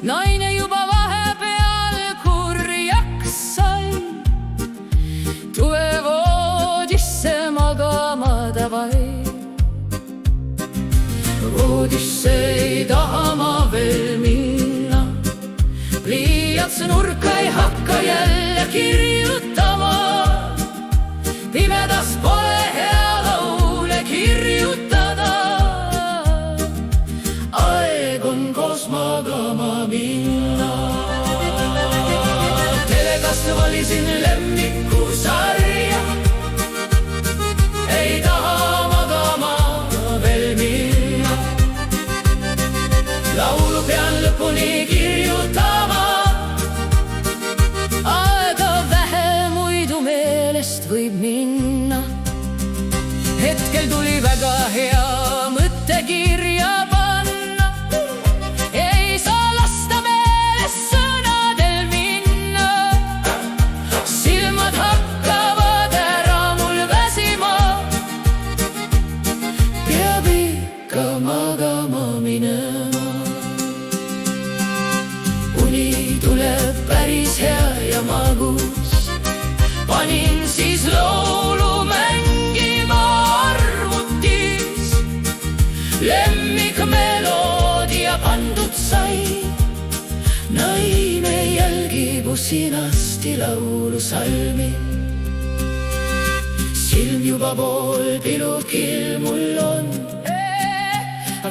naine juba vahepeal kurjaks sai. Tule voodisse magama davai. Voodisse ei taha ma veel minna, pliiats nurka ei hakka jälle kirjutama. Pimedas pole hea laule kirjutada. Aeg on koos magama minna. Telekast valisin lemmikusarja, ei taha magama veel minna. Laulu pean lõpuni kirjutama. Aega vähe, muidu meelest võib minna. Hetkel tuli väga hea mõtte kirja panna. Ei saa lasta meelest sõnadel minna. Silmad hakkavad ära mul väsima. Peab ikka magama minema. Uni tuleb päris hea ja magus. Panin siis laulu mängima arvutis. Lemmikmeloodia pandud sai. Naine jälgib usinasti laulu salmi. Silm juba pool pilukil mul on.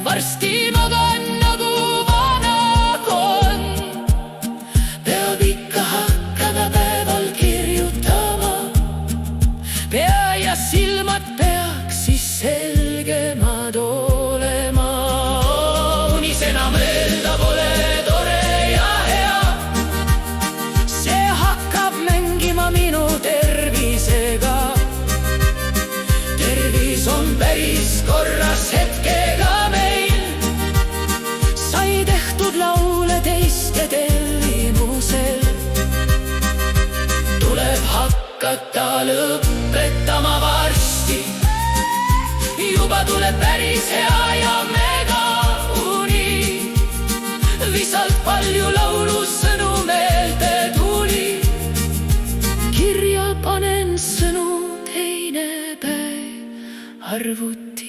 Varsti magan nagu vana kon. Peab ikka hakkama päeval kirjutama. Pea ja silmad peaks siis selgemad olema. Unis enam öelda pole tore ja hea. See hakkab mängima minu tervisega. Tervis on päris korras hetkega meil. Sai tehtud laule teiste tellimusel. Tuleb hakata lõpetama varsti. Juba tuleb päris hea ja mega uni. Visalt palju laulusõnu meelde tuli. Kirja panen sõnu teine päev arvuti.